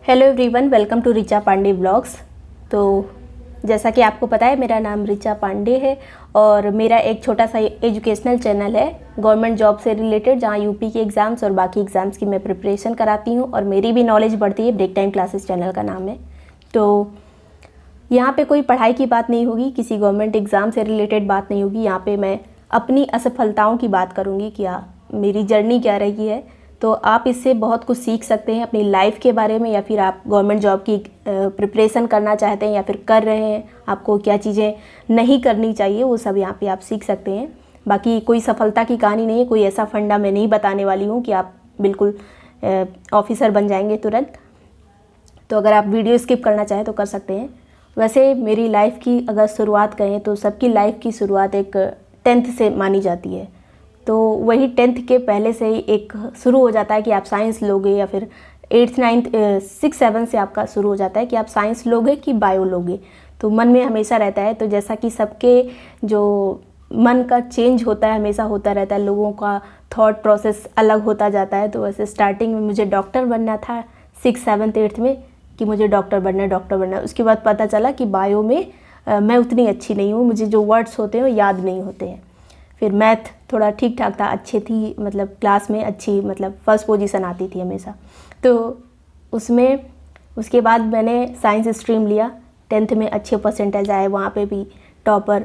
Hello everyone, welcome to Richa Pandey blogs. तो जैसा कि आपको पता है, मेरा नाम रिचा पांडे है और मेरा एक छोटा सा एजुकेशनल चैनल है गवर्नमेंट जॉब से रिलेटेड, जहां यूपी के एग्ज़ाम्स और बाकी एग्ज़ाम्स की मैं प्रिपरेशन कराती हूं और मेरी भी नॉलेज बढ़ती है। ब्रेक टाइम क्लासेस चैनल का नाम है। तो यहाँ पे कोई पढ़ाई की बात नहीं होगी, किसी गवर्नमेंट एग्ज़ाम से रिलेटेड बात नहीं होगी। यहाँ पे मैं अपनी असफलताओं की बात करूँगी, क्या मेरी जर्नी क्या रही है। तो आप इससे बहुत कुछ सीख सकते हैं अपनी लाइफ के बारे में, या फिर आप गवर्नमेंट जॉब की प्रिपरेशन करना चाहते हैं या फिर कर रहे हैं, आपको क्या चीज़ें नहीं करनी चाहिए वो सब यहाँ पे आप सीख सकते हैं। बाकी कोई सफलता की कहानी नहीं है, कोई ऐसा फंडा मैं नहीं बताने वाली हूँ कि आप बिल्कुल ऑफिसर बन जाएंगे तुरंत। तो अगर आप वीडियो स्किप करना चाहें तो कर सकते हैं। वैसे मेरी लाइफ की अगर शुरुआत करें तो सबकी लाइफ की शुरुआत एक 10th से मानी जाती है। तो वही 10th के पहले से ही एक शुरू हो जाता है कि आप साइंस लोगे, या फिर 8th 9th 6 7 से आपका शुरू हो जाता है कि आप साइंस लोगे कि बायो लोगे। तो मन में हमेशा रहता है। तो जैसा कि सबके जो मन का चेंज होता है, हमेशा होता रहता है, लोगों का थॉट प्रोसेस अलग होता जाता है। तो वैसे स्टार्टिंग में मुझे डॉक्टर बनना था 6 7 8 में, कि मुझे डॉक्टर बनना है। उसके बाद पता चला कि बायो में मैं उतनी अच्छी नहीं हूँ, मुझे जो वर्ड्स होते हैं वो याद नहीं होते हैं। फिर मैथ थोड़ा ठीक ठाक था, अच्छी थी, मतलब क्लास में अच्छी, मतलब फर्स्ट पोजीशन आती थी हमेशा। तो उसमें उसके बाद मैंने साइंस स्ट्रीम लिया, 10th में अच्छे परसेंटेज आए, वहाँ पे भी टॉपर,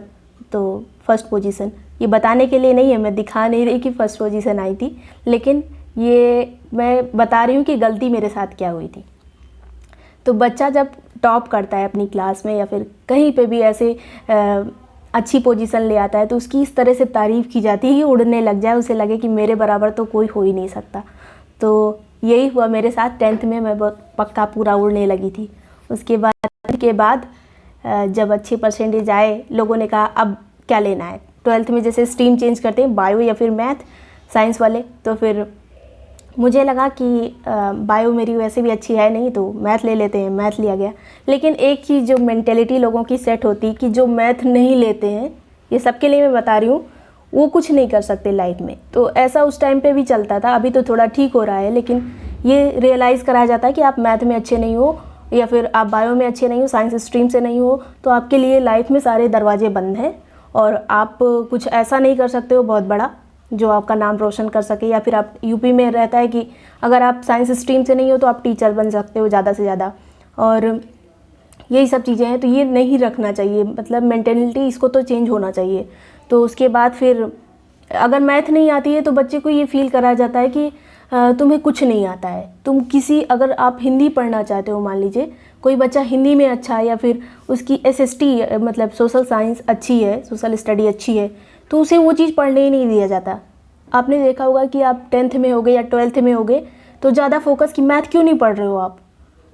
तो फर्स्ट पोजीशन। ये बताने के लिए नहीं है, मैं दिखा नहीं रही कि फर्स्ट पोजीशन आई थी, लेकिन ये मैं बता रही हूँ कि गलती मेरे साथ क्या हुई थी। तो बच्चा जब टॉप करता है अपनी क्लास में या फिर कहीं पे भी ऐसे अच्छी पोजीशन ले आता है, तो उसकी इस तरह से तारीफ़ की जाती है कि उड़ने लग जाए, उसे लगे कि मेरे बराबर तो कोई हो ही नहीं सकता। तो यही हुआ मेरे साथ। 10th में मैं बहुत पक्का पूरा उड़ने लगी थी। उसके बाद जब अच्छे परसेंटेज आए, लोगों ने कहा अब क्या लेना है। 12th में जैसे स्ट्रीम चेंज करते हैं, बायो या फिर मैथ, साइंस वाले, तो फिर मुझे लगा कि बायो मेरी वैसे भी अच्छी है नहीं, तो मैथ ले लेते हैं, मैथ लिया गया। लेकिन एक चीज़ जो मेंटेलिटी लोगों की सेट होती कि जो मैथ नहीं लेते हैं, ये सबके लिए मैं बता रही हूँ, वो कुछ नहीं कर सकते लाइफ में। तो ऐसा उस टाइम पे भी चलता था, अभी तो थोड़ा ठीक हो रहा है, लेकिन ये रियलाइज़ कराया जाता है कि आप मैथ में अच्छे नहीं हो या फिर आप बायो में अच्छे नहीं हो, साइंस स्ट्रीम से नहीं हो, तो आपके लिए लाइफ में सारे दरवाजे बंद हैं और आप कुछ ऐसा नहीं कर सकते हो बहुत बड़ा जो आपका नाम रोशन कर सके। या फिर आप यूपी में रहता है कि अगर आप साइंस स्ट्रीम से नहीं हो तो आप टीचर बन सकते हो ज़्यादा से ज़्यादा, और यही सब चीज़ें हैं। तो ये नहीं रखना चाहिए, मतलब मेंटेलिटी इसको तो चेंज होना चाहिए। तो उसके बाद फिर अगर मैथ नहीं आती है तो बच्चे को ये फील कराया जाता है कि तुम्हें कुछ नहीं आता है। तुम किसी, अगर आप हिंदी पढ़ना चाहते हो, मान लीजिए कोई बच्चा हिंदी में अच्छा है या फिर उसकी SST मतलब सोशल साइंस अच्छी है, सोशल स्टडी अच्छी है, तो उसे वो चीज़ पढ़ने ही नहीं दिया जाता। आपने देखा होगा कि आप 10th में होगे या 12th में होगे तो ज़्यादा फोकस कि मैथ क्यों नहीं पढ़ रहे हो, आप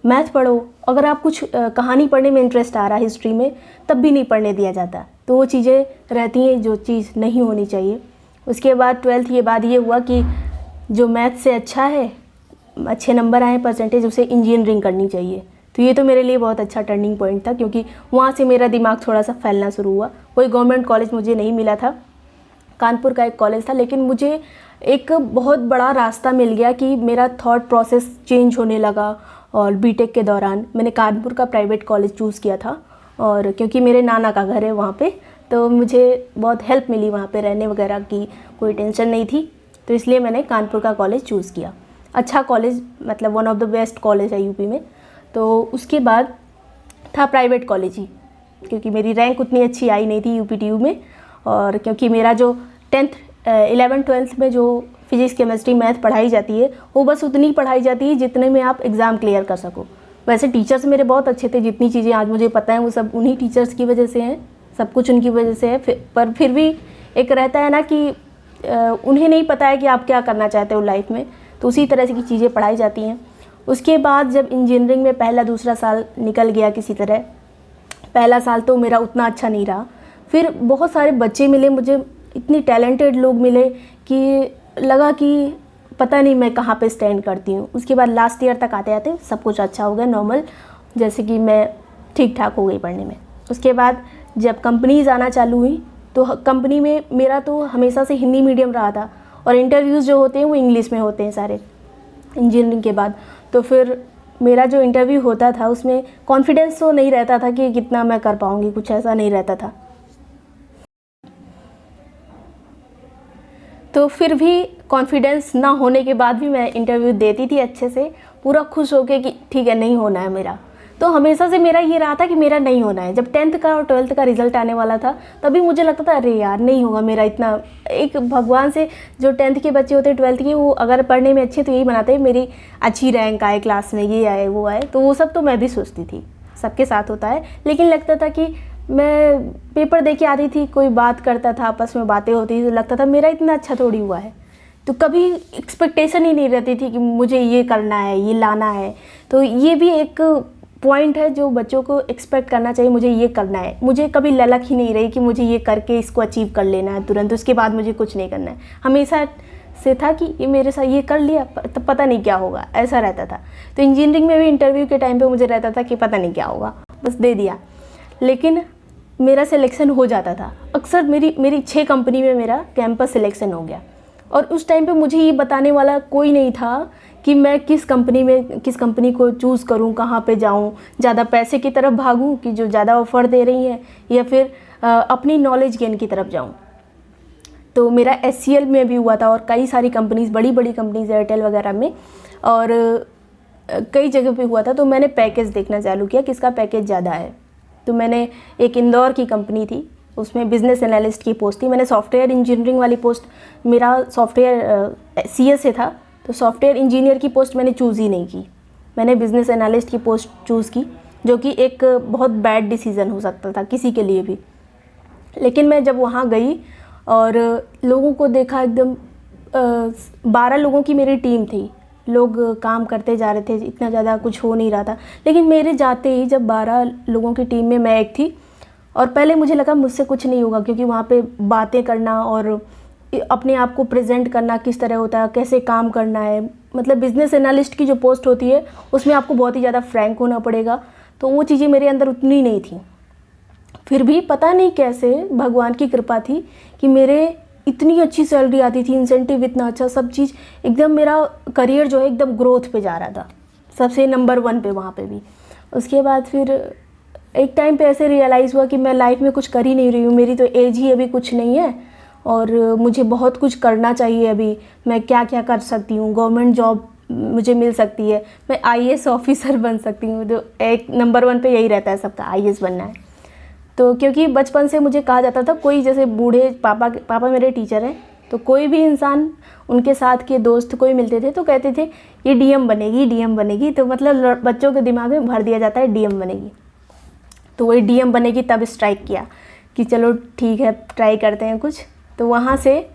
मैथ पढ़ो। अगर आप कुछ कहानी पढ़ने में इंटरेस्ट आ रहा है हिस्ट्री में, तब भी नहीं पढ़ने दिया जाता। तो वो चीज़ें रहती हैं जो चीज़ नहीं होनी चाहिए। उसके बाद 12th के बाद ये हुआ कि जो मैथ से अच्छा है, अच्छे नंबर आए परसेंटेज, उसे इंजीनियरिंग करनी चाहिए। तो ये तो मेरे लिए बहुत अच्छा टर्निंग पॉइंट था, क्योंकि वहाँ से मेरा दिमाग थोड़ा सा फैलना शुरू हुआ। कोई गवर्नमेंट कॉलेज मुझे नहीं मिला था, कानपुर का एक कॉलेज था, लेकिन मुझे एक बहुत बड़ा रास्ता मिल गया कि मेरा थॉट प्रोसेस चेंज होने लगा। और बीटेक के दौरान मैंने कानपुर का प्राइवेट कॉलेज चूज़ किया था, और क्योंकि मेरे नाना का घर है वहाँ पे, तो मुझे बहुत हेल्प मिली वहाँ पे, रहने वगैरह की कोई टेंशन नहीं थी। तो इसलिए मैंने कानपुर का कॉलेज चूज़ किया। अच्छा कॉलेज, मतलब one of the best college है यूपी में। तो उसके बाद था प्राइवेट कॉलेज ही, क्योंकि मेरी रैंक उतनी अच्छी आई नहीं थी UPTU में, और क्योंकि मेरा जो 10th 11 12th में जो फिजिक्स केमिस्ट्री मैथ पढ़ाई जाती है, वो बस उतनी पढ़ाई जाती है जितने में आप एग्ज़ाम क्लियर कर सको। वैसे टीचर्स मेरे बहुत अच्छे थे, जितनी चीज़ें आज मुझे पता है वो सब उन्हीं टीचर्स की वजह से हैं, सब कुछ उनकी वजह से है। पर फिर भी एक रहता है ना कि उन्हें नहीं पता है कि आप क्या करना चाहते हो लाइफ में, तो उसी तरह से की चीज़ें पढ़ाई जाती हैं। उसके बाद जब इंजीनियरिंग में पहला दूसरा साल निकल गया किसी तरह, पहला साल तो मेरा उतना अच्छा नहीं रहा। फिर बहुत सारे बच्चे मिले मुझे, इतनी टैलेंटेड लोग मिले कि लगा कि पता नहीं मैं कहाँ पे स्टैंड करती हूँ। उसके बाद लास्ट ईयर तक आते आते सब कुछ अच्छा हो गया, नॉर्मल, जैसे कि मैं ठीक ठाक हो गई पढ़ने में। उसके बाद जब कंपनीज़ आना चालू हुई, तो कंपनी में मेरा तो हमेशा से हिंदी मीडियम रहा था, और इंटरव्यूज़ जो होते हैं वो इंग्लिश में होते हैं सारे इंजीनियरिंग के बाद। तो फिर मेरा जो इंटरव्यू होता था उसमें कॉन्फिडेंस तो नहीं रहता था कि कितना मैं कर पाऊँगी, कुछ ऐसा नहीं रहता था। तो फिर भी कॉन्फिडेंस ना होने के बाद भी मैं इंटरव्यू देती थी अच्छे से, पूरा खुश होके कि ठीक है नहीं होना है मेरा। तो हमेशा से मेरा ये रहा था कि मेरा नहीं होना है। जब 10th का और 12th का रिज़ल्ट आने वाला था तभी मुझे लगता था अरे यार नहीं होगा मेरा इतना। एक भगवान से जो 10th के बच्चे होते हैं 12th के, वो अगर पढ़ने में अच्छे तो यही बनाते हैं मेरी अच्छी रैंक आए क्लास में, ये आए वो आए। तो वो सब तो मैं भी सोचती थी, सबके साथ होता है। लेकिन लगता था कि मैं पेपर दे के आती थी, कोई बात करता था, आपस में बातें होती थी तो लगता था मेरा इतना अच्छा थोड़ी हुआ है। तो कभी एक्सपेक्टेशन ही नहीं रहती थी कि मुझे ये करना है, ये लाना है। तो ये भी एक पॉइंट है जो बच्चों को एक्सपेक्ट करना चाहिए, मुझे ये करना है। मुझे कभी ललक ही नहीं रही कि मुझे ये करके इसको अचीव कर लेना है तुरंत, उसके बाद मुझे कुछ नहीं करना है। हमेशा से था कि ये मेरे साथ ये कर लिया तो पता नहीं क्या होगा, ऐसा रहता था। तो इंजीनियरिंग में भी इंटरव्यू के टाइम पे मुझे रहता था कि पता नहीं क्या होगा, बस दे दिया। लेकिन मेरा सिलेक्शन हो जाता था अक्सर। मेरी 6 कंपनी में मेरा कैंपस सिलेक्शन हो गया। और उस टाइम पे मुझे ये बताने वाला कोई नहीं था कि मैं किस कंपनी को चूज़ करूं, कहाँ पे जाऊं, ज़्यादा पैसे की तरफ भागूं कि जो ज़्यादा ऑफ़र दे रही हैं, या फिर अपनी नॉलेज गेन की तरफ जाऊं। तो मेरा SCL में भी हुआ था और कई सारी कंपनीज़, बड़ी बड़ी कंपनीज़ एयरटेल वगैरह में और कई जगह पे हुआ था। तो मैंने पैकेज देखना चालू किया किसका पैकेज ज़्यादा है। तो मैंने एक इंदौर की कंपनी थी, उसमें बिज़नेस एनालिस्ट की पोस्ट थी। मैंने सॉफ्टवेयर इंजीनियरिंग वाली पोस्ट, मेरा सॉफ्टवेयर CS से था, तो सॉफ्टवेयर इंजीनियर की पोस्ट मैंने चूज़ ही नहीं की। मैंने बिज़नेस एनालिस्ट की पोस्ट चूज़ की, जो कि एक बहुत बैड डिसीज़न हो सकता था किसी के लिए भी। लेकिन मैं जब वहाँ गई और लोगों को देखा, एकदम 12 लोगों की मेरी टीम थी। लोग काम करते जा रहे थे, इतना ज़्यादा कुछ हो नहीं रहा था। लेकिन मेरे जाते ही जब 12 लोगों की टीम में मैं एक थी, और पहले मुझे लगा मुझसे कुछ नहीं होगा, क्योंकि वहाँ पे बातें करना और अपने आप को प्रेजेंट करना किस तरह होता है, कैसे काम करना है। मतलब बिज़नेस एनालिस्ट की जो पोस्ट होती है उसमें आपको बहुत ही ज़्यादा फ्रैंक होना पड़ेगा। तो वो चीज़ें मेरे अंदर उतनी नहीं थी। फिर भी पता नहीं कैसे भगवान की कृपा थी कि मेरे इतनी अच्छी सैलरी आती थी, इंसेंटिव इतना अच्छा, सब चीज़ एकदम, मेरा करियर जो है एकदम ग्रोथ पे जा रहा था, सबसे नंबर 1 पे वहाँ पे भी। उसके बाद फिर एक टाइम पे ऐसे रियलाइज़ हुआ कि मैं लाइफ में कुछ कर ही नहीं रही हूँ, मेरी तो एज ही अभी कुछ नहीं है और मुझे बहुत कुछ करना चाहिए अभी। मैं क्या क्या कर सकती हूँ, गवर्नमेंट जॉब मुझे मिल सकती है, मैं IAS ऑफिसर बन सकती हूँ। तो एक नंबर 1 पे यही रहता है सबका, IAS बनना है। तो क्योंकि बचपन से मुझे कहा जाता था, कोई जैसे बूढ़े पापा मेरे टीचर हैं, तो कोई भी इंसान, उनके साथ के दोस्त कोई मिलते थे तो कहते थे ये DM बनेगी। तो मतलब बच्चों के दिमाग में भर दिया जाता है DM बनेगी। तो वही DM बनेगी, तब स्ट्राइक किया कि चलो ठीक है ट्राई करते हैं कुछ। तो वहाँ से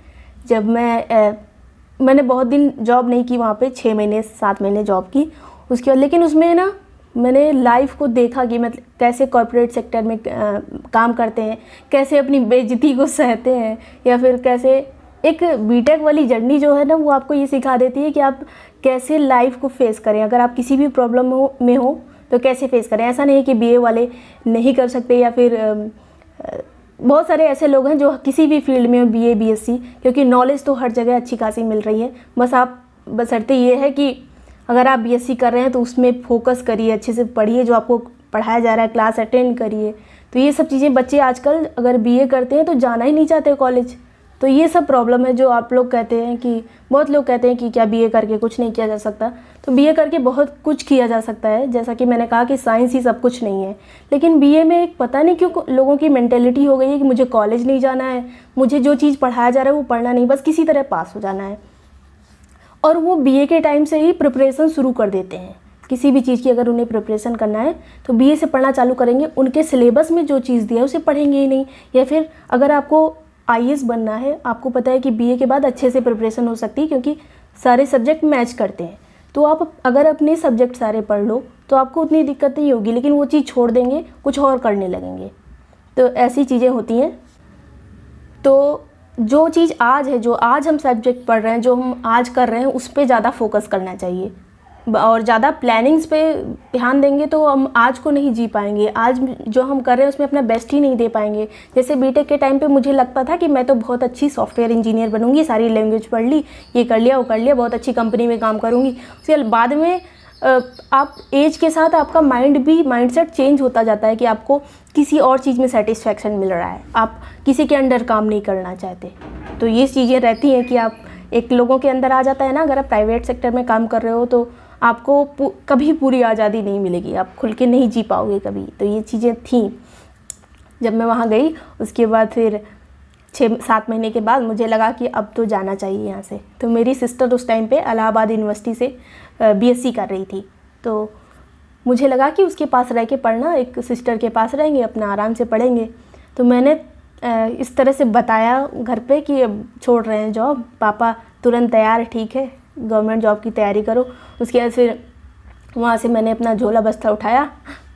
जब मैंने बहुत दिन जॉब नहीं की वहाँ पे, 6 महीने 7 महीने जॉब की उसके बाद। लेकिन उसमें ना मैंने लाइफ को देखा कि मतलब कैसे कॉर्पोरेट सेक्टर में काम करते हैं, कैसे अपनी बेइज्जती को सहते हैं, या फिर कैसे एक बीटेक वाली जर्नी जो है ना, वो आपको ये सिखा देती है कि आप कैसे लाइफ को फेस करें। अगर आप किसी भी प्रॉब्लम में हो तो कैसे फेस करें। ऐसा नहीं है कि BA वाले नहीं कर सकते, या फिर बहुत सारे ऐसे लोग हैं जो किसी भी फील्ड में हो, BA BSc, क्योंकि नॉलेज तो हर जगह अच्छी खासी मिल रही है। बशर्ते ये है कि अगर आप BSc कर रहे हैं तो उसमें फोकस करिए, अच्छे से पढ़िए, जो आपको पढ़ाया जा रहा है क्लास अटेंड करिए। तो ये सब चीज़ें बच्चे आजकल अगर BA करते हैं तो जाना ही नहीं चाहते कॉलेज। तो ये सब प्रॉब्लम है जो आप लोग कहते हैं कि, बहुत लोग कहते हैं कि क्या BA करके कुछ नहीं किया जा सकता। तो BA करके बहुत कुछ किया जा सकता है। जैसा कि मैंने कहा कि साइंस ही सब कुछ नहीं है। लेकिन BA में एक पता नहीं क्यों लोगों की मेंटेलिटी हो गई है कि मुझे कॉलेज नहीं जाना है, मुझे जो चीज़ पढ़ाया जा रहा है वो पढ़ना नहीं, बस किसी तरह पास हो जाना है। और वो BA के टाइम से ही प्रिपरेशन शुरू कर देते हैं। किसी भी चीज़ की अगर उन्हें प्रिपरेशन करना है तो BA से पढ़ना चालू करेंगे, उनके सिलेबस में जो चीज़ दिया है उसे पढ़ेंगे ही नहीं। या फिर अगर आपको IAS बनना है, आपको पता है कि BA के बाद अच्छे से प्रिपरेशन हो सकती है क्योंकि सारे सब्जेक्ट मैच करते हैं, तो आप अगर अपने सब्जेक्ट सारे पढ़ लो तो आपको उतनी दिक्कत नहीं होगी। लेकिन वो चीज़ छोड़ देंगे, कुछ और करने लगेंगे। तो ऐसी चीज़ें होती हैं। तो जो चीज़ आज है, जो आज हम सब्जेक्ट पढ़ रहे हैं, जो हम आज कर रहे हैं, उस पर ज़्यादा फोकस करना चाहिए और ज़्यादा प्लानिंग्स पे ध्यान देंगे तो हम आज को नहीं जी पाएंगे। आज जो हम कर रहे हैं उसमें अपना बेस्ट ही नहीं दे पाएंगे। जैसे बीटेक के टाइम पे मुझे लगता था कि मैं तो बहुत अच्छी सॉफ्टवेयर इंजीनियर बनूंगी, सारी लैंग्वेज पढ़ ली, ये कर लिया वो कर लिया, बहुत अच्छी कंपनी में काम करूंगी। उसके बाद में आप एज के साथ आपका माइंडसेट चेंज होता जाता है कि आपको किसी और चीज़ में सेटिस्फैक्शन मिल रहा है, आप किसी के अंडर काम नहीं करना चाहते। तो ये चीज़ें रहती हैं कि आप एक लोगों के अंदर आ जाता है ना, अगर आप प्राइवेट सेक्टर में काम कर रहे हो तो आपको कभी पूरी आज़ादी नहीं मिलेगी, आप खुल के नहीं जी पाओगे कभी। तो ये चीज़ें थी जब मैं वहाँ गई। उसके बाद फिर 6-7 महीने के बाद मुझे लगा कि अब तो जाना चाहिए यहाँ से। तो मेरी सिस्टर उस टाइम पे इलाहाबाद यूनिवर्सिटी से बीएससी कर रही थी, तो मुझे लगा कि उसके पास रह के पढ़ना, एक सिस्टर के पास रहेंगे, अपना आराम से पढ़ेंगे। तो मैंने इस तरह से बताया घर पे कि अब छोड़ रहे हैं जॉब, पापा तुरंत तैयार, ठीक है गवर्नमेंट जॉब की तैयारी करो। उसके बाद फिर वहाँ से मैंने अपना झोला बस्ता उठाया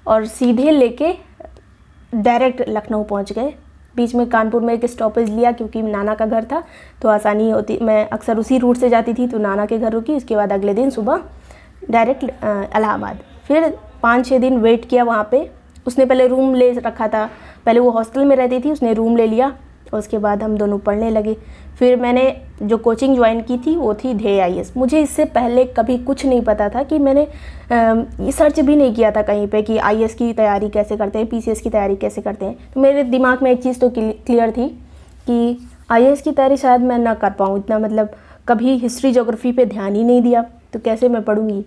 और सीधे लेके डायरेक्ट लखनऊ पहुँच गए। बीच में कानपुर में एक स्टॉपेज लिया क्योंकि नाना का घर था तो आसानी होती, मैं अक्सर उसी रूट से जाती थी, तो नाना के घर रुकी। उसके बाद अगले दिन सुबह डायरेक्ट इलाहाबाद। फिर 5-6 दिन वेट किया वहाँ पे। उसने पहले रूम ले रखा था, पहले वो हॉस्टल में रहती थी, उसने रूम ले लिया और उसके बाद हम दोनों पढ़ने लगे। फिर मैंने जो कोचिंग ज्वाइन की थी वो थी ध्येय IAS। मुझे इससे पहले कभी कुछ नहीं पता था कि मैंने ये सर्च भी नहीं किया था कहीं पे कि IAS की तैयारी कैसे करते हैं, PCS की तैयारी कैसे करते हैं। तो मेरे दिमाग में एक चीज़ तो क्लियर थी कि IAS की तैयारी शायद मैं ना कर पाऊँ इतना, मतलब कभी हिस्ट्री ज्योग्राफी पे ध्यान ही नहीं दिया तो कैसे मैं पढ़ूँगी।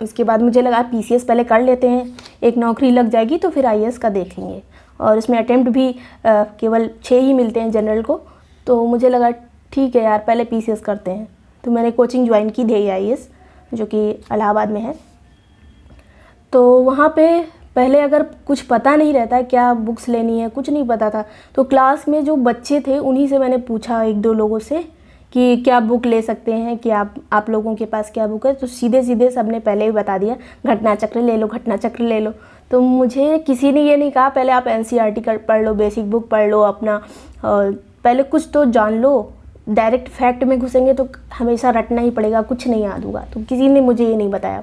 उसके बाद मुझे लगा PCS पहले कर लेते हैं, एक नौकरी लग जाएगी तो फिर IAS का देख लेंगे। और इसमें अटेम्प्ट भी केवल 6 ही मिलते हैं जनरल को, तो मुझे लगा ठीक है यार पहले PCS करते हैं। तो मैंने कोचिंग ज्वाइन की ध्येय IAS जो कि इलाहाबाद में है। तो वहाँ पे पहले अगर कुछ पता नहीं रहता क्या बुक्स लेनी है, कुछ नहीं पता था, तो क्लास में जो बच्चे थे उन्हीं से मैंने पूछा 1-2 लोगों से कि क्या बुक ले सकते हैं, कि आप लोगों के पास क्या बुक है। तो सीधे सीधे सबने पहले ही बता दिया घटना चक्र ले लो, घटना चक्र ले लो। तो मुझे किसी ने ये नहीं कहा पहले आप NCERT पढ़ लो, बेसिक बुक पढ़ लो, अपना पहले कुछ तो जान लो। डायरेक्ट फैक्ट में घुसेंगे तो हमेशा रटना ही पड़ेगा, कुछ नहीं याद होगा। तो किसी ने मुझे ये नहीं बताया।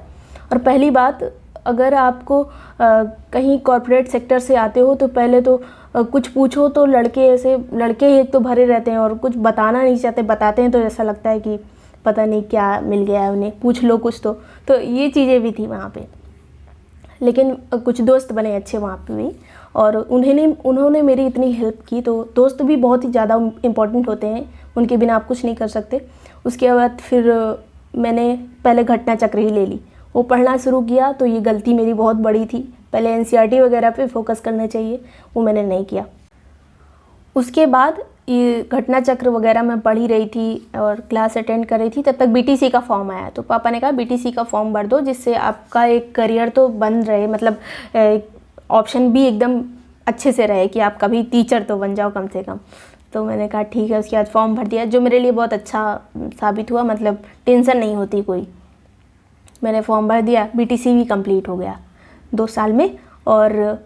और पहली बात, अगर आपको कहीं कॉर्पोरेट सेक्टर से आते हो तो पहले तो कुछ पूछो तो लड़के ही एक तो भरे रहते हैं और कुछ बताना नहीं चाहते, बताते हैं तो ऐसा लगता है कि पता नहीं क्या मिल गया है उन्हें, पूछ लो कुछ तो ये चीज़ें भी थी वहाँ पे। लेकिन कुछ दोस्त बने अच्छे वहाँ पे भी, और उन्होंने मेरी इतनी हेल्प की। तो दोस्त भी बहुत ही ज़्यादा इम्पोर्टेंट होते हैं, उनके बिना आप कुछ नहीं कर सकते। उसके बाद फिर मैंने पहले घटना चक्र ही ले ली, वो पढ़ना शुरू किया। तो ये गलती मेरी बहुत बड़ी थी, पहले NCERT वगैरह पे फोकस करना चाहिए, वो मैंने नहीं किया। उसके बाद ये घटना चक्र वगैरह मैं पढ़ ही रही थी और क्लास अटेंड कर रही थी, तब तक BTC का फॉर्म आया। तो पापा ने कहा BTC का फॉर्म भर दो जिससे आपका एक करियर तो बन रहे, मतलब ऑप्शन भी एकदम अच्छे से रहे कि आप कभी टीचर तो बन जाओ कम से कम। तो मैंने कहा ठीक है। उसके बाद फॉर्म भर दिया, जो मेरे लिए बहुत अच्छा साबित हुआ, मतलब टेंशन नहीं होती कोई। मैंने फॉर्म भर दिया, BTC भी कंप्लीट हो गया 2 साल में। और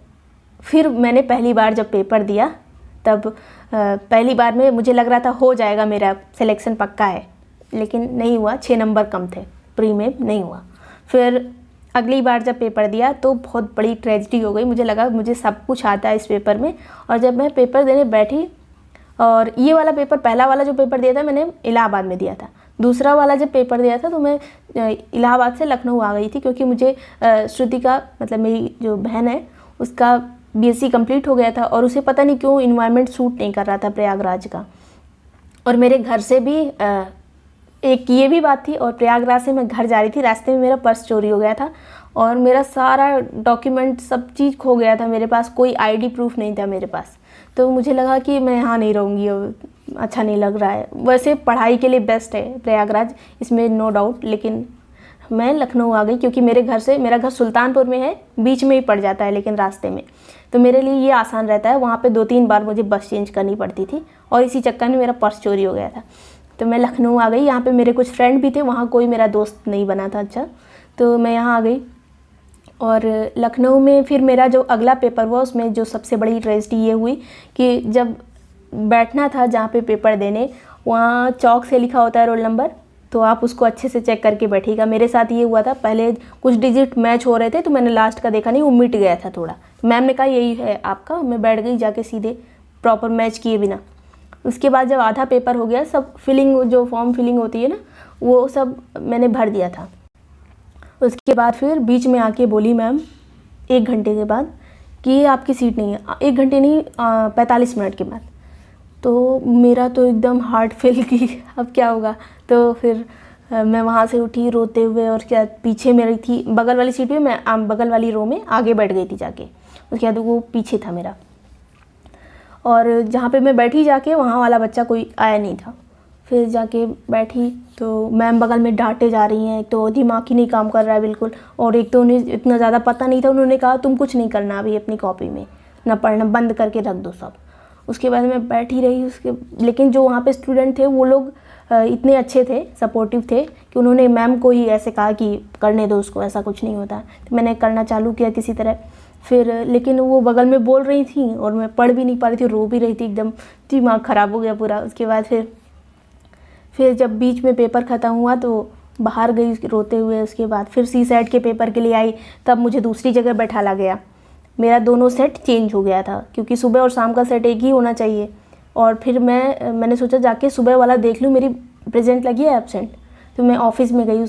फिर मैंने पहली बार जब पेपर दिया तब पहली बार में मुझे लग रहा था हो जाएगा, मेरा सिलेक्शन पक्का है, लेकिन नहीं हुआ। 6 नंबर कम थे, प्री में नहीं हुआ। फिर अगली बार जब पेपर दिया तो बहुत बड़ी ट्रेजेडी हो गई। मुझे लगा मुझे सब कुछ आता है इस पेपर में। और जब मैं पेपर देने बैठी, और ये वाला पेपर, पहला वाला जो पेपर दिया था मैंने इलाहाबाद में दिया था, दूसरा वाला जब पेपर दिया था तो मैं इलाहाबाद से लखनऊ आ गई थी, क्योंकि मुझे श्रुति का, मतलब मेरी जो बहन है उसका BSc कंप्लीट हो गया था और उसे पता नहीं क्यों इन्वायरमेंट सूट नहीं कर रहा था प्रयागराज का। और मेरे घर से भी एक ये भी बात थी, और प्रयागराज से मैं घर जा रही थी, रास्ते में मेरा पर्स चोरी हो गया था और मेरा सारा डॉक्यूमेंट सब चीज़ खो गया था, मेरे पास कोई ID प्रूफ नहीं था मेरे पास। तो मुझे लगा कि मैं यहाँ नहीं रहूँगी, अच्छा नहीं लग रहा है। वैसे पढ़ाई के लिए बेस्ट है प्रयागराज, इसमें नो डाउट, लेकिन मैं लखनऊ आ गई क्योंकि मेरा घर सुल्तानपुर में है, बीच में ही पड़ जाता है लेकिन रास्ते में, तो मेरे लिए ये आसान रहता है। वहाँ पे 2-3 बार मुझे बस चेंज करनी पड़ती थी और इसी चक्कर में मेरा पर्स चोरी हो गया था। तो मैं लखनऊ आ गई। यहाँ पे मेरे कुछ फ्रेंड भी थे, वहाँ कोई मेरा दोस्त नहीं बना था अच्छा, तो मैं यहाँ आ गई। और लखनऊ में फिर मेरा जो अगला पेपर हुआ उसमें जो सबसे बड़ी ट्रेजेडी ये हुई कि जब बैठना था जहाँ पे पेपर देने, वहाँ चौक से लिखा होता है रोल नंबर, तो आप उसको अच्छे से चेक करके बैठिएगा। मेरे साथ ये हुआ था, पहले कुछ डिजिट मैच हो रहे थे तो मैंने लास्ट का देखा नहीं, वो मिट गया था थोड़ा। मैम ने कहा यही है आपका, मैं बैठ गई जाके सीधे प्रॉपर मैच किए बिना। उसके बाद जब आधा पेपर हो गया, सब फिलिंग, जो फॉर्म फिलिंग होती है ना, वो सब मैंने भर दिया था। उसके बाद फिर बीच में आके बोली मैम 1 घंटे के बाद कि ये आपकी सीट नहीं है। 1 घंटे नहीं, 45 मिनट के बाद। तो मेरा तो एकदम हार्ट फेल की अब क्या होगा। तो फिर मैं वहाँ से उठी रोते हुए, और क्या पीछे मेरी थी बगल वाली सीट पे, मैं बगल वाली रो में आगे बैठ गई थी जाके। उसके बाद वो पीछे था मेरा, और जहाँ पे मैं बैठी जाके वहाँ वाला बच्चा कोई आया नहीं था। फिर जाके बैठी तो मैम बगल में डांटे जा रही हैं, एक तो दिमाग ही नहीं काम कर रहा है बिल्कुल, और एक तो उन्हें इतना ज़्यादा पता नहीं था। उन्होंने कहा तुम कुछ नहीं करना अभी अपनी कॉपी में, ना पढ़ना, बंद करके रख दो सब। उसके बाद मैं बैठी रही लेकिन जो वहाँ पे स्टूडेंट थे वो लोग इतने अच्छे थे, सपोर्टिव थे, कि उन्होंने मैम को ही ऐसे कहा कि करने दो उसको, ऐसा कुछ नहीं होता। तो मैंने करना चालू किया किसी तरह। फिर लेकिन वो बगल में बोल रही थी और मैं पढ़ भी नहीं पा रही थी, रो भी रही थी, एकदम दिमाग ख़राब हो गया पूरा। उसके बाद फिर जब बीच में पेपर ख़त्म हुआ तो बाहर गई रोते हुए। उसके बाद फिर CSAT के पेपर के लिए आई, तब मुझे दूसरी जगह बैठाला गया। मेरा दोनों सेट चेंज हो गया था, क्योंकि सुबह और शाम का सेट एक ही होना चाहिए। और फिर मैंने सोचा जाके सुबह वाला देख लूँ, मेरी प्रेजेंट लगी है एब्सेंट। तो मैं ऑफिस में गई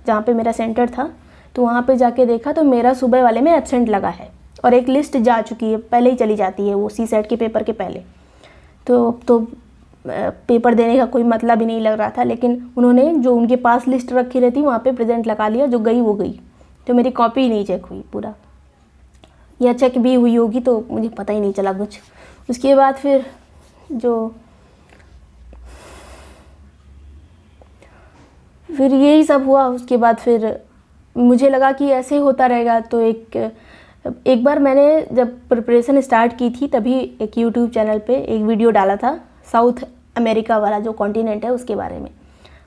जहाँ पे मेरा सेंटर था, तो वहाँ पे जाके देखा तो मेरा सुबह वाले में एब्सेंट लगा है, और एक लिस्ट जा चुकी है, पहले ही चली जाती है वो CSAT के पेपर के पहले। तो पेपर देने का कोई मतलब ही नहीं लग रहा था, लेकिन उन्होंने जो उनके पास लिस्ट रखी रहती वहाँ पे प्रेजेंट लगा लिया, जो गई वो गई। तो मेरी कॉपी ही नहीं चेक हुई पूरा, या चेक भी हुई होगी तो मुझे पता ही नहीं चला कुछ। उसके बाद फिर यही सब हुआ। उसके बाद फिर मुझे लगा कि ऐसे होता रहेगा। तो एक बार मैंने जब प्रिपरेशन स्टार्ट की थी, तभी एक यूट्यूब चैनल पे एक वीडियो डाला था, साउथ अमेरिका वाला जो कॉन्टिनेंट है उसके बारे में।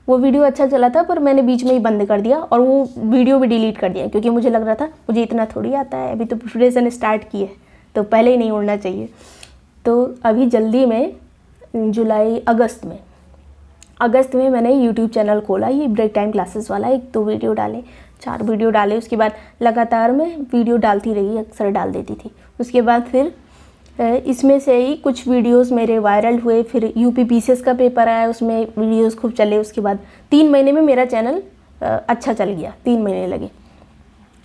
वो वीडियो अच्छा चला था, पर मैंने बीच में ही बंद कर दिया, और वो वीडियो भी डिलीट कर दिया, क्योंकि मुझे लग रहा था मुझे इतना थोड़ी आता है, अभी तो प्रिपरेशन स्टार्ट की है, तो पहले ही नहीं उड़ना चाहिए। तो अभी जल्दी में अगस्त में मैंने यूट्यूब चैनल खोला, ये ब्रेक टाइम क्लासेस वाला। 1-2 वीडियो डाले, 4 वीडियो डाले। उसके बाद लगातार मैं वीडियो डालती रही, अक्सर डाल देती थी। उसके बाद फिर इसमें से ही कुछ वीडियोस मेरे वायरल हुए। फिर UP PCS का पेपर आया, उसमें वीडियोस खूब चले। उसके बाद 3 महीने में मेरा चैनल अच्छा चल गया, 3 महीने लगे।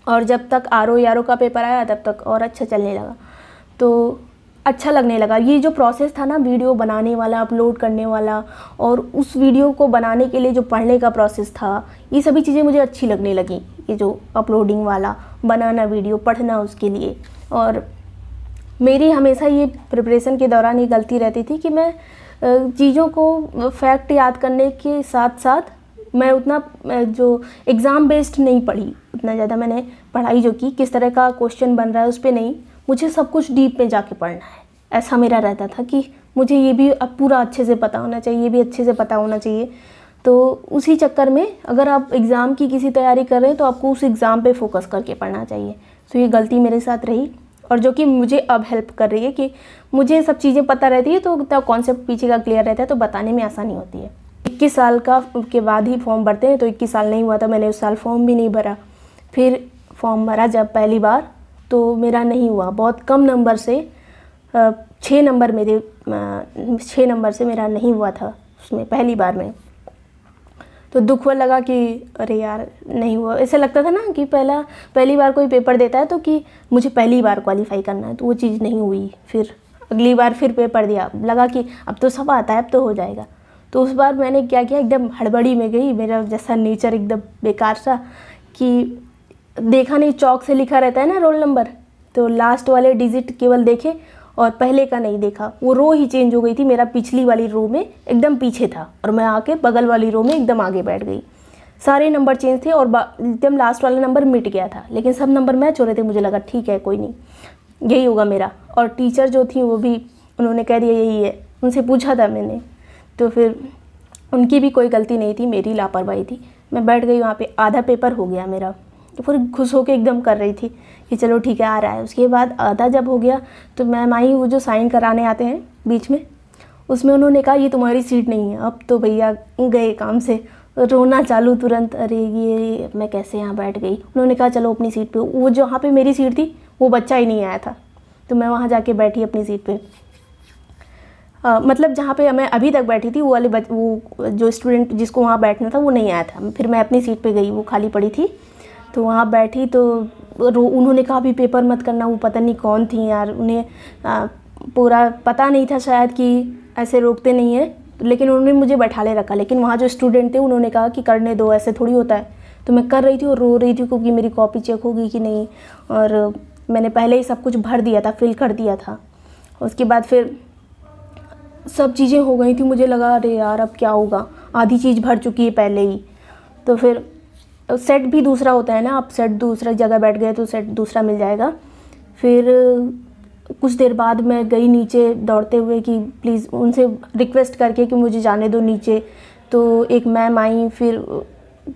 और जब तक RO का पेपर आया तब तक और अच्छा चलने लगा, तो अच्छा लगने लगा। ये जो प्रोसेस था ना, वीडियो बनाने वाला, अपलोड करने वाला, और उस वीडियो को बनाने के लिए जो पढ़ने का प्रोसेस था, ये सभी चीज़ें मुझे अच्छी लगने लगी। ये जो अपलोडिंग वाला, बनाना वीडियो, पढ़ना उसके लिए। और मेरी हमेशा ये प्रिपरेशन के दौरान ये गलती रहती थी कि मैं चीज़ों को फैक्ट याद करने के साथ साथ मैं उतना जो एग्ज़ाम बेस्ड नहीं पढ़ी, उतना ज़्यादा मैंने पढ़ाई जो की किस तरह का क्वेश्चन बन रहा है उस पर नहीं, मुझे सब कुछ डीप में जाके पढ़ना है, ऐसा मेरा रहता था कि मुझे ये भी अब पूरा अच्छे से पता होना चाहिए, ये भी अच्छे से पता होना चाहिए। तो उसी चक्कर में अगर आप एग्ज़ाम की किसी तैयारी कर रहे हैं तो आपको उस एग्ज़ाम पे फोकस करके पढ़ना चाहिए। तो ये गलती मेरे साथ रही, और जो कि मुझे अब हेल्प कर रही है कि मुझे सब चीज़ें पता रहती है, तो उतना कॉन्सेप्ट पीछे का क्लियर रहता है, तो बताने में आसानी होती है। 21 साल के बाद ही फॉर्म भरते हैं, तो 21 साल नहीं हुआ था, मैंने उस साल फॉर्म भी नहीं भरा। फिर फॉर्म भरा जब पहली बार, तो मेरा नहीं हुआ, बहुत कम नंबर से 6 नंबर से मेरा नहीं हुआ था उसमें पहली बार में। तो दुख हुआ, लगा कि अरे यार नहीं हुआ। ऐसा लगता था ना कि पहली बार कोई पेपर देता है तो कि मुझे पहली बार क्वालिफाई करना है, तो वो चीज़ नहीं हुई। फिर अगली बार फिर पेपर दिया, लगा कि अब तो सब आता है, अब तो हो जाएगा। तो उस बार मैंने क्या किया, एकदम हड़बड़ी में गई, मेरा जैसा नेचर एकदम बेकार सा, कि देखा नहीं, चौक से लिखा रहता है ना रोल नंबर, तो लास्ट वाले डिजिट केवल देखे और पहले का नहीं देखा। वो रो ही चेंज हो गई थी, मेरा पिछली वाली रो में एकदम पीछे था और मैं आके बगल वाली रो में एकदम आगे बैठ गई। सारे नंबर चेंज थे और एकदम लास्ट वाला नंबर मिट गया था, लेकिन सब नंबर मैच हो रहे थे। मुझे लगा ठीक है, कोई नहीं, यही होगा मेरा। और टीचर जो थी वो भी, उन्होंने कह दिया यही है। उनसे पूछा था मैंने, तो फिर उनकी भी कोई गलती नहीं थी, मेरी लापरवाही थी। मैं बैठ गई वहाँ पे, आधा पेपर हो गया मेरा, तो फिर खुश होकर एकदम कर रही थी कि चलो ठीक है, आ रहा है। उसके बाद आधा जब हो गया तो मैम आई, वो जो साइन कराने आते हैं बीच में, उसमें उन्होंने कहा ये तुम्हारी सीट नहीं है। अब तो भैया गए काम से, रोना चालू तुरंत, अरे ये मैं कैसे यहाँ बैठ गई। उन्होंने कहा चलो अपनी सीट पे। वो जहाँ पे मेरी सीट थी वो बच्चा ही नहीं आया था, तो मैं वहाँ जाके बैठी अपनी सीट पे। मतलब जहाँ पे मैं अभी तक बैठी थी, वो जो स्टूडेंट जिसको वहाँ बैठना था वो नहीं आया था। फिर मैं अपनी सीट पे गई, वो खाली पड़ी थी। तो वहाँ बैठी तो उन्होंने कहा भी पेपर मत करना। वो पता नहीं कौन थी यार, उन्हें पूरा पता नहीं था शायद कि ऐसे रोकते नहीं है, लेकिन उन्होंने मुझे बैठा ले रखा। लेकिन वहाँ जो स्टूडेंट थे उन्होंने कहा कि करने दो, ऐसे थोड़ी होता है। तो मैं कर रही थी और रो रही थी क्योंकि मेरी कॉपी चेक होगी कि नहीं, और मैंने पहले ही सब कुछ भर दिया था, फिल कर दिया था। उसके बाद फिर सब चीज़ें हो गई थी, मुझे लगा अरे यार अब क्या होगा, आधी चीज़ भर चुकी है पहले ही। तो फिर सेट भी दूसरा होता है ना, आप सेट दूसरा जगह बैठ गए तो सेट दूसरा मिल जाएगा। फिर कुछ देर बाद मैं गई नीचे दौड़ते हुए कि प्लीज़ उनसे रिक्वेस्ट करके कि मुझे जाने दो नीचे। तो एक मैम आई, फिर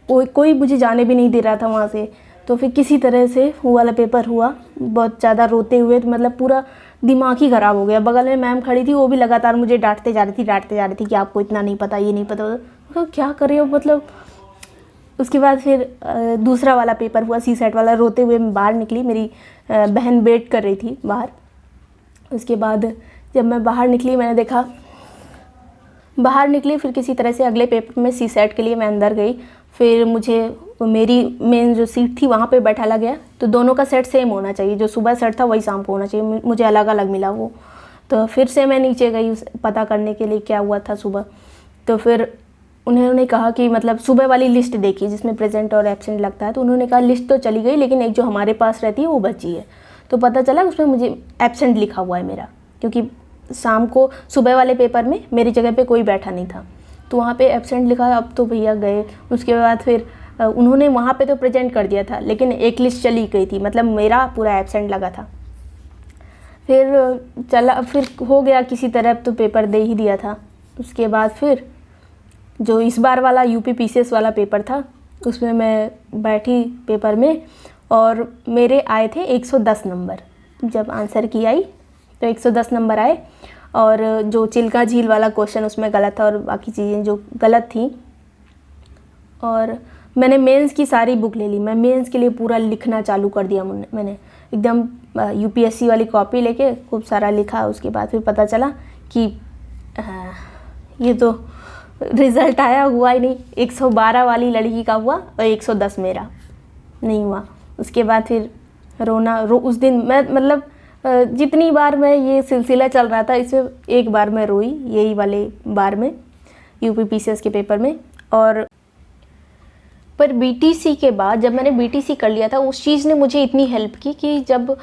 कोई मुझे जाने भी नहीं दे रहा था वहाँ से। तो फिर किसी तरह से वो वाला पेपर हुआ, बहुत ज़्यादा रोते हुए, तो मतलब पूरा दिमाग ही ख़राब हो गया। बगल में मैम खड़ी थी, वो भी लगातार मुझे डांटते जा रही थी कि आपको इतना नहीं पता, ये नहीं पता। तो क्या कर रही हो मतलब। उसके बाद फिर दूसरा वाला पेपर हुआ, सी सेट वाला। रोते हुए मैं बाहर निकली, मेरी बहन वेट कर रही थी बाहर। उसके बाद जब मैं बाहर निकली, मैंने देखा, बाहर निकली, फिर किसी तरह से अगले पेपर में सी सेट के लिए मैं अंदर गई। फिर मुझे मेरी मेन जो सीट थी वहाँ पे बैठाला गया। तो दोनों का सेट सेम होना चाहिए, जो सुबह सेट था वही शाम को होना चाहिए, मुझे अलग अलग मिला वो। तो फिर से मैं नीचे गई पता करने के लिए क्या हुआ था सुबह। तो फिर उन्होंने कहा कि मतलब सुबह वाली लिस्ट देखी जिसमें प्रेजेंट और एब्सेंट लगता है। तो उन्होंने कहा लिस्ट तो चली गई, लेकिन एक जो हमारे पास रहती है वो बची है। तो पता चला उसमें मुझे एब्सेंट लिखा हुआ है मेरा, क्योंकि शाम को सुबह वाले पेपर में मेरी जगह पे कोई बैठा नहीं था, तो वहाँ पे एब्सेंट लिखा है। अब तो भैया गए। उसके बाद फिर उन्होंने वहाँ पे तो प्रेजेंट कर दिया था, लेकिन एक लिस्ट चली गई थी, मतलब मेरा पूरा एब्सेंट लगा था। फिर चला, फिर हो गया किसी तरह, तो पेपर दे ही दिया था। उसके बाद फिर जो इस बार वाला यूपी पीसीएस वाला पेपर था, उसमें मैं बैठी पेपर में, और मेरे आए थे 110 नंबर। जब आंसर की आई तो 110 नंबर आए, और जो चिल्का झील वाला क्वेश्चन उसमें गलत था, और बाकी चीज़ें जो गलत थी। और मैंने मेंस की सारी बुक ले ली, मैं मेंस के लिए पूरा लिखना चालू कर दिया। मैंने एकदम यूपीएससी वाली कॉपी लेके खूब सारा लिखा। उसके बाद फिर पता चला कि ये तो रिज़ल्ट आया, हुआ ही नहीं। 112 वाली लड़की का हुआ और 110 मेरा नहीं हुआ। उसके बाद फिर उस दिन मैं मतलब जितनी बार मैं ये सिलसिला चल रहा था, इसमें एक बार मैं रोई, यही वाले बार में, यूपी पीसीएस के पेपर में। और पर बीटीसी के बाद जब मैंने बीटीसी कर लिया था, उस चीज़ ने मुझे इतनी हेल्प की कि जब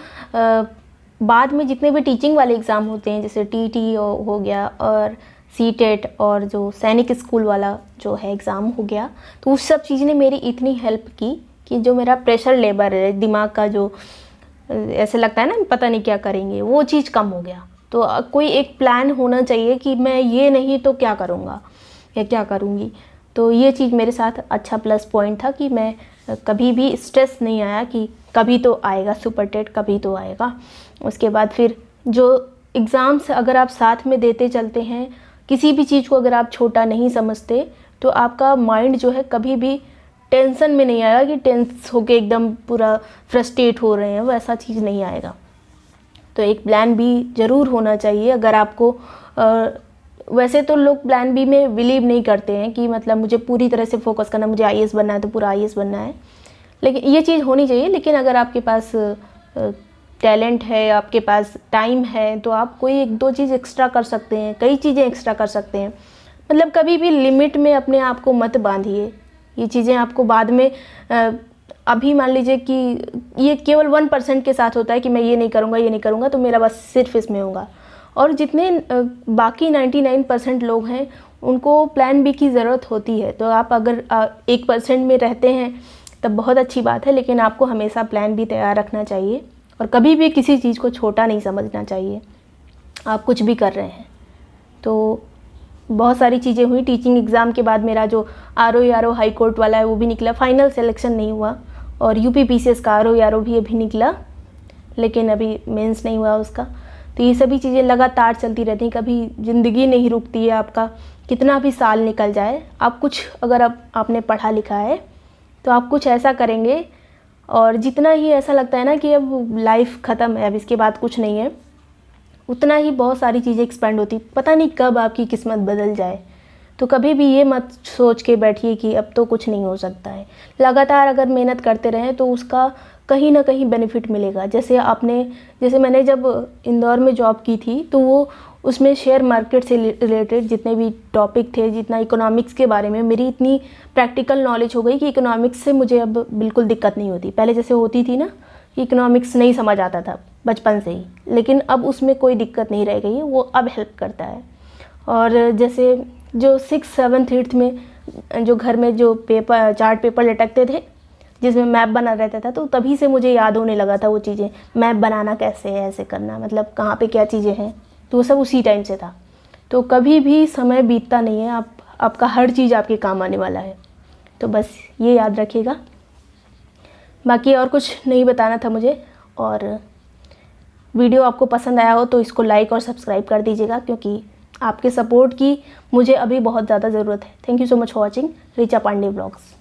बाद में जितने भी टीचिंग वाले एग्ज़ाम होते हैं, जैसे टीटी हो गया, और सीटेट, और जो सैनिक स्कूल वाला जो है एग्ज़ाम हो गया, तो उस सब चीज़ ने मेरी इतनी हेल्प की कि जो मेरा प्रेशर लेवल है दिमाग का, जो ऐसे लगता है ना पता नहीं क्या करेंगे, वो चीज़ कम हो गया। तो कोई एक प्लान होना चाहिए कि मैं ये नहीं तो क्या करूँगा या क्या करूँगी। तो ये चीज़ मेरे साथ अच्छा प्लस पॉइंट था कि मैं कभी भी स्ट्रेस नहीं आया कि कभी तो आएगा सुपर टेट, कभी तो आएगा। उसके बाद फिर जो एग्ज़ाम्स अगर आप साथ में देते चलते हैं, किसी भी चीज़ को अगर आप छोटा नहीं समझते, तो आपका माइंड जो है कभी भी टेंशन में नहीं आएगा कि टेंस होके एकदम पूरा फ्रस्ट्रेट हो रहे हैं, वैसा चीज़ नहीं आएगा। तो एक प्लान बी ज़रूर होना चाहिए। अगर आपको वैसे तो लोग प्लान बी में बिलीव नहीं करते हैं कि मतलब मुझे पूरी तरह से फोकस करना, मुझे आईएएस बनना है तो पूरा आईएएस बनना है, लेकिन ये चीज़ होनी चाहिए। लेकिन अगर आपके पास टैलेंट है, आपके पास टाइम है, तो आप कोई एक दो चीज़ एक्स्ट्रा कर सकते हैं, कई चीज़ें एक्स्ट्रा कर सकते हैं। मतलब कभी भी लिमिट में अपने आप को मत बांधिए। ये चीज़ें आपको बाद में अभी मान लीजिए कि ये केवल 1% के साथ होता है कि मैं ये नहीं करूँगा, ये नहीं करूँगा, तो मेरा बस सिर्फ इसमें होगा। और जितने बाकी 99% लोग हैं, उनको प्लान बी की ज़रूरत होती है। तो आप अगर 1% में रहते हैं तब बहुत अच्छी बात है, लेकिन आपको हमेशा प्लान बी तैयार रखना चाहिए, और कभी भी किसी चीज़ को छोटा नहीं समझना चाहिए। आप कुछ भी कर रहे हैं तो बहुत सारी चीज़ें हुई। टीचिंग एग्ज़ाम के बाद मेरा जो आरओ हाई कोर्ट वाला है वो भी निकला, फाइनल सिलेक्शन नहीं हुआ। और यूपी पीसीएस का आरओ भी अभी निकला, लेकिन अभी मेंस नहीं हुआ उसका। तो ये सभी चीज़ें लगातार चलती रहती हैं, कभी ज़िंदगी नहीं रुकती है। आपका कितना भी साल निकल जाए, आप कुछ अगर आपने पढ़ा लिखा है तो आप कुछ ऐसा करेंगे, और जितना ही ऐसा लगता है ना कि अब लाइफ ख़त्म है, अब इसके बाद कुछ नहीं है, उतना ही बहुत सारी चीज़ें एक्सपेंड होती। पता नहीं कब आपकी किस्मत बदल जाए। तो कभी भी ये मत सोच के बैठिए कि अब तो कुछ नहीं हो सकता है। लगातार अगर मेहनत करते रहें तो उसका कहीं ना कहीं बेनिफिट मिलेगा। जैसे मैंने जब इंदौर में जॉब की थी तो वो उसमें शेयर मार्केट से रिलेटेड जितने भी टॉपिक थे, जितना इकोनॉमिक्स के बारे में मेरी इतनी प्रैक्टिकल नॉलेज हो गई कि इकोनॉमिक्स से मुझे अब बिल्कुल दिक्कत नहीं होती। पहले जैसे होती थी ना कि इकोनॉमिक्स नहीं समझ आता था बचपन से ही, लेकिन अब उसमें कोई दिक्कत नहीं रह गई है, वो अब हेल्प करता है। और जैसे जो 6th 7th 8th में जो घर में जो चार्ट पेपर लटकते थे जिसमें मैप बना रहता था, तो तभी से मुझे याद होने लगा था वो चीज़ें, मैप बनाना कैसे है, ऐसे करना, मतलब कहाँ पे क्या चीज़ें हैं, तो वो सब उसी टाइम से था। तो कभी भी समय बीतता नहीं है, आपका हर चीज़ आपके काम आने वाला है, तो बस ये याद रखिएगा। बाकी और कुछ नहीं बताना था मुझे। और वीडियो आपको पसंद आया हो तो इसको लाइक और सब्सक्राइब कर दीजिएगा, क्योंकि आपके सपोर्ट की मुझे अभी बहुत ज़्यादा ज़रूरत है। Thank you so much for watching Richa Pandey vlogs.